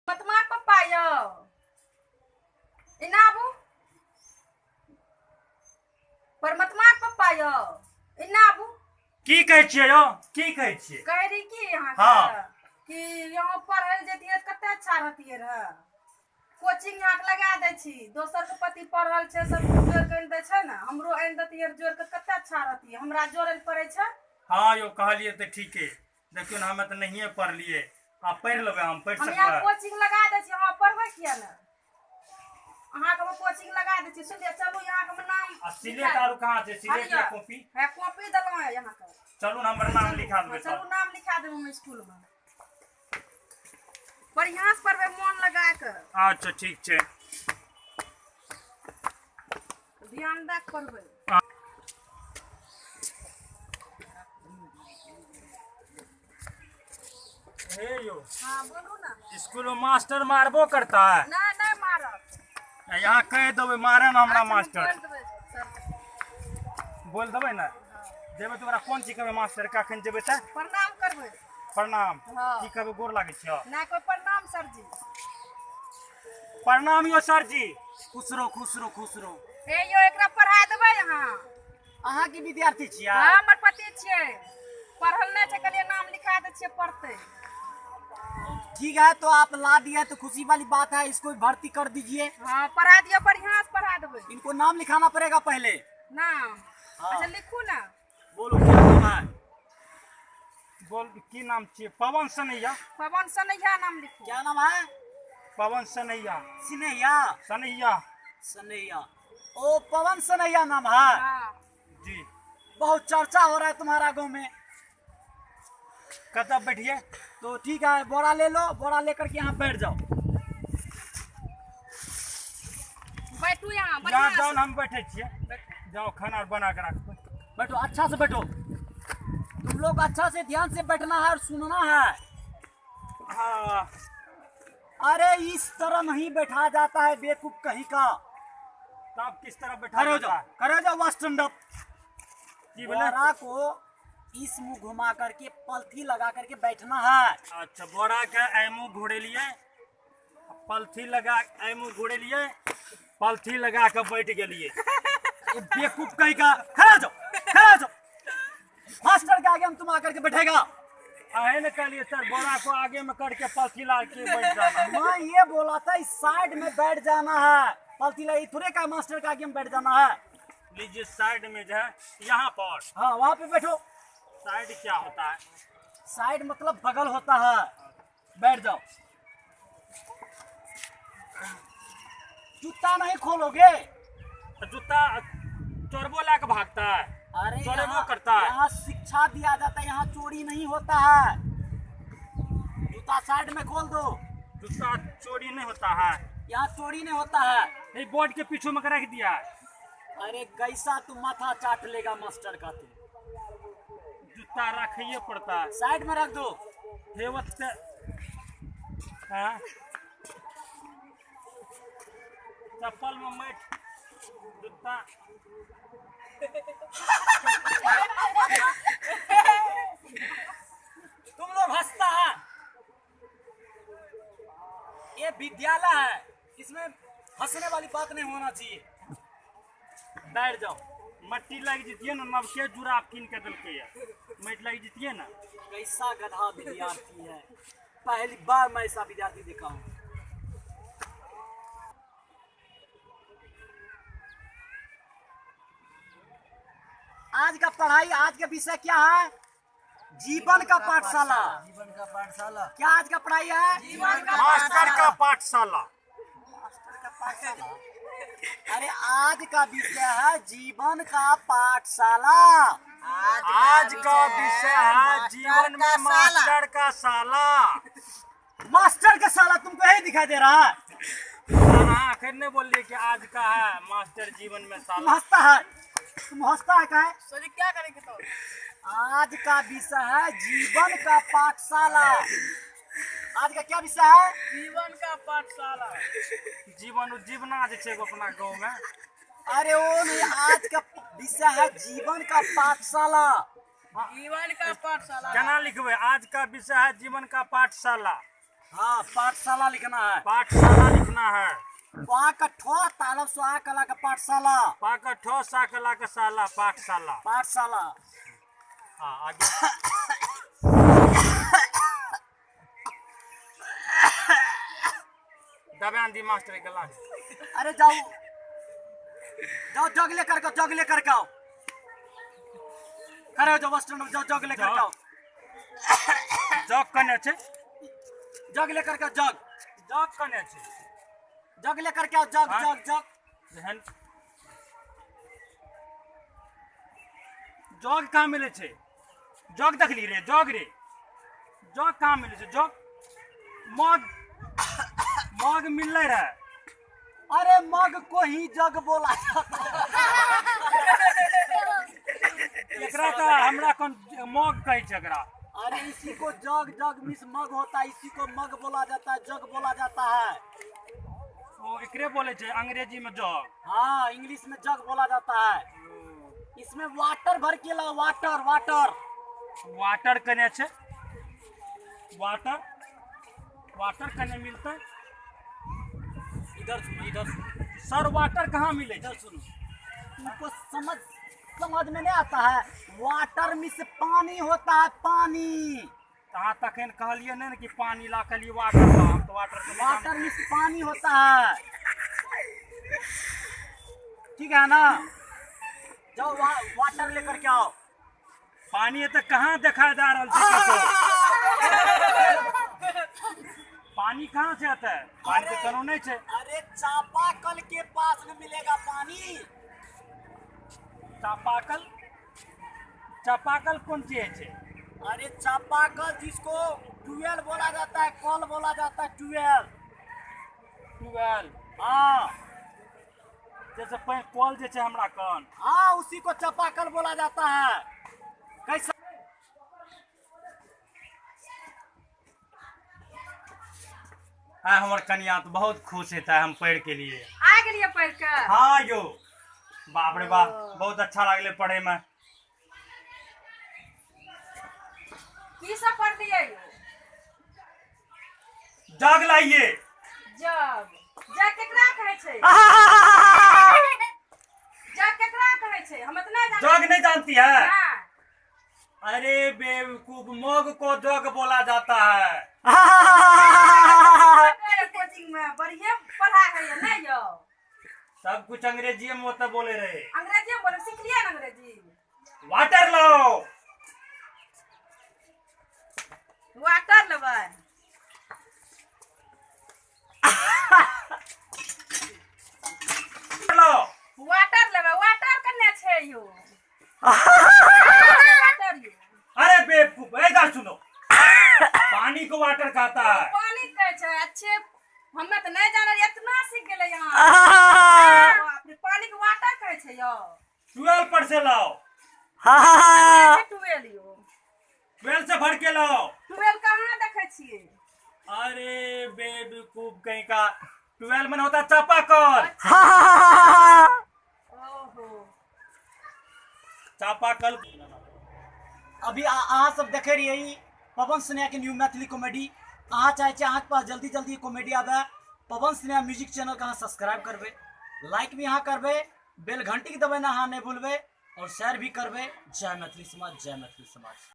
मत मार पप्पा यो इनाबू पर मत मार पप्पा यो इनाबू की कहै छियै यो की कहै छियै कह रही की यहाँ हाँ। कि यहाँ पढ़ल जतिए कते अच्छा रहतिए रह कोचिंग यहाँ के लगा दै छी दोसर के पति पढ़ल छै सब जोड़ के दै छै ना हमरो आनि देतिए जोड़ के कते अच्छा रहतिए हमरा जोड़े ले पड़े छै। हाँ यो कहलिए तो ठीके देखियो ना हमें तो नहिए पढ़लिए आप पढ़ लेबे हम पढ़ हम यहाँ सकबै कोचिंग लगा दै छी अहाँ पढ़बै किया ना अहाँ के कोचिंग लगा दै छी सुनिए चलू यहाँ के नाम सिलेट आरु कहाँ छै सिलेट या कॉपी है कॉपी देलौ है यहाँ के चलू ना हमर नाम लिखा देबै चलू नाम लिखा देबो हम स्कूल में बढ़िया से पढ़बै मन लगा के। अच्छा ठीक छै ध्यान दे के पढ़बै। हे यो हाँ बोलू ना। स्कूल में मास्टर मारबो करता है नहीं मारब यहाँ कह देबै मारे ना हमरा मास्टर बोल देबै सर बोल देबै ना जेबै तोरा कोन चीज कहबै मास्टर का अखन जेबै त प्रणाम करबै प्रणाम हाँ। की कहबै गोर लागै छियो नहीं कोई प्रणाम सर जी। प्रणाम यो सर जी खुश रहो खुश रहो खुश रहो हे यो एकरा पढ़ा देबै यहाँ अहाँ की विद्यार्थी छियै हाँ हमर पति छियै पढ़ल नहीं छै कहलिए नाम लिखा दै छियै पढ़तै। ठीक है तो आप ला दिया तो खुशी वाली बात है, इसको भर्ती कर दीजिए। हाँ पढ़ा दियो बढ़िया से पढ़ा देबै। इनको नाम लिखाना पड़ेगा पहले। नाम हाँ। अच्छा लिखू ना बोलो क्या नाम है? बोल की नाम छियै पवन सनैया पवन सनैया नाम लिखू। क्या नाम है? पवन सनैया सनैया सनैया सनैया ओ पवन सनैया नाम है। हाँ जी बहुत चर्चा हो रहा है तुम्हारा गांव में। कतऽ बैठिए तो ठीक है बोरा ले लो, बोरा लेकर के यहाँ बैठ जाओ। बैठू यहाँ यहाँ बढ़िया जाओ से। ना हम बैठे छियै जाओ खाना बना के रखबै बैठो अच्छा से बैठो, तुम लोग अच्छा से ध्यान से बैठना है और सुनना है। हाँ अरे इस तरह नहीं बैठा जाता है बेवकूफ कहीं का। तब किस तरह बैठा खड़े हो जाता जाओ, है? खड़े हो जाओ, वहाँ स्टैंड अप। की बोले बोरा को इस मुंह घुमा करके पलथी लगा करके बैठना है। अच्छा बोरा के ऐमू घोड़े लिए पलथी लगा ऐमू घोड़े लिए पलथी लगा के बैठ गेलिए ये बेवकूफ कहीं का। खड़े हो जाओ, खड़े हो जाओ। मास्टर के आगे हम तुम आकर के बैठेगा। आहे न कहलिए सर बोरा को आगे में करके पलथी ला के बैठ जाना मैं ये बोला था इस साइड में बैठ जाना है, पलथी लगी थोड़े का मास्टर के आगे में बैठ जाना है। लीजिए साइड में जो है यहाँ पर हाँ वहाँ पे बैठो। साइड क्या होता है साइड मतलब बगल होता है, बैठ जाओ। जूता नहीं खोलोगे? जूता चोरबो ला के भागता है अरे चोरेबो करता है यहाँ शिक्षा दिया जाता है, यहाँ चोरी नहीं होता है। जूता साइड में खोल दो, जूता चोरी नहीं होता है यहाँ चोरी नहीं होता है। ये बोर्ड के पीछे में रख दिया है अरे कैसा तू माथा चाट लेगा मास्टर का तू। जूता रखिए पड़ता है साइड में रख दो। हेवत से हाँ चप्पल में मैट जूता तुम लोग हंसता है, ये विद्यालय है, इसमें हंसने वाली बात नहीं होना चाहिए। बैठ जाओ। मट्टी लग जीतिए ना नवके जुराब कीन के दिलके मैट लग जीतिए ना कैसा गधा विद्यार्थी है, पहली बार मैं ऐसा विद्यार्थी देखा हूँ। आज का पढ़ाई, आज का विषय क्या है? जीवन का पाठशाला। जीवन का पाठशाला। क्या आज का पढ़ाई है? जीवन का मास्टर का पाठशाला अरे आज का विषय है जीवन का पाठशाला। आज का विषय है जीवन में मास्टर का साला मास्टर का साला तुमको यही दिखाई दे रहा है? हाँ आखिर ने बोलिए कि आज का है मास्टर जीवन में तुम साला हंसता है, तुम हंसता है क्या है? सर क्या करेंगे तो आज का विषय है जीवन का पाठशाला। आज का क्या विषय है? जीवन का पाठशाला। जीवन जीवना जे छै अपना गाँव में अरे वो नहीं, आज का विषय है जीवन का पाठशाला। जीवन का पाठशाला। केना लिखबै आज का विषय है जीवन का पाठशाला हाँ, पाठशाला लिखना है। पाठशाला लिखना है। पा का ठो तालब सुहा कला का पाठशाला। पा का ठो सा कला का साला पाठशाला। पाठशाला। हाँ आगे। दबान दी मास्टर गला। अरे जाओ जाओ जग लेकर के जग लेकर के आओ। खड़े हो जाओ बस स्टैंड में, जाओ जग लेकर के आओ। जग कने छे? जग लेकर के जग जग कने छे? जग लेकर के आओ। जग हाँ। जग जग जहन जग कहाँ मिले छे? जग देखली रे, जग रे, जग कहाँ मिले छे? जग मग मग मिलले रहे। अरे मग को ही जग बोला जाता एकरा तो हमरा कौन मग कहे छे एकरा। अरे इसी को जग जग मिस मग होता है, इसी को मग बोला जाता है, जग बोला जाता है। ओ एकरे बोले छे अंग्रेजी में जग। हाँ, इंग्लिश में जग बोला जाता है। इसमें वाटर भर के लाओ। वाटर वाटर वाटर कने छे? वाटर वाटर कने मिलता है? इधर सुनो, इधर सुनो, सर वाटर कहाँ मिले? इधर सुनो। तुमको समझ में नहीं आता है? वाटर में से पानी होता है, पानी। कहाँ तक कहलिए नहीं ना कि पानी ला कलिए वाटर ला, हम तो वाटर के नहीं वाटर में से पानी होता है, ठीक है ना? जाओ वाटर लेकर के आओ। पानी है तो कहाँ देखा जा रहा है पानी कहाँ से आता है? पानी तो कनो नहीं छे। अरे चापाकल के पास में मिलेगा पानी। चापाकल? चापाकल कौन चीज है? अरे चापाकल जिसको ट्यूबवेल बोला जाता है, कल बोला जाता है, ट्यूबवेल। ट्यूबवेल? हाँ जैसे कल जैसे हमरा कौन। हाँ, उसी को चापाकल बोला जाता है। कैसा? हाँ हमार कन्या तो बहुत खुश है हम पढ़ के लिए। आ गेलिए पढ़ के? हाँ यो, बाप रे बाप, बहुत अच्छा लगले पढ़े में। की सब पढ़ लिए? जग लाइए। जग जग केकरा कहे छे? जग केकरा कहे छे? हम इतना जान। जग नहीं जानती है? हाँ। अरे बेवकूफ, मग को जग बोला जाता है। कोचिंग में बढ़िया पढ़ा है ना यो? सब कुछ अंग्रेजी में तो बोले रहे। अंग्रेजी में बोले सीख लिया ना अंग्रेजी? वाटर लाओ। वाटर लेबै? लाओ। वाटर लेबै? वाटर कन्ने छे यो? वाटर यो? अरे बेवकूफ, इधर सुनो। पानी को वाटर कहता है। पानी कहे छे? अच्छे हमें तो नहीं जाने, इतना सीख गेले यहाँ। बाप रे, पानी के वाटर कहे छे यो? 12 पर से लाओ। ट्वेल्व यो? 12 से भर के लाओ। ट्वेल्व कहाँ देखे छिए? अरे बेवकूफ कहीं का, 12 में होता चापाकल। ओहो। चापाकल। अभी अहाँ सब देखे रहिए पवन सिन्हा के न्यू मैथिली कॉमेडी। अहाँ चाहे अहाँ के पास जल्दी जल्दी कॉमेडी आवे, पवन सिन्हा म्यूजिक चैनल के अहाँ सब्सक्राइब करबे, लाइक भी अहाँ करबे, बेल घंटी के दबाना अहाँ नहीं भूलबे, और शेयर भी करबे। जय मैथिली समाज, जय मैथिली समाज।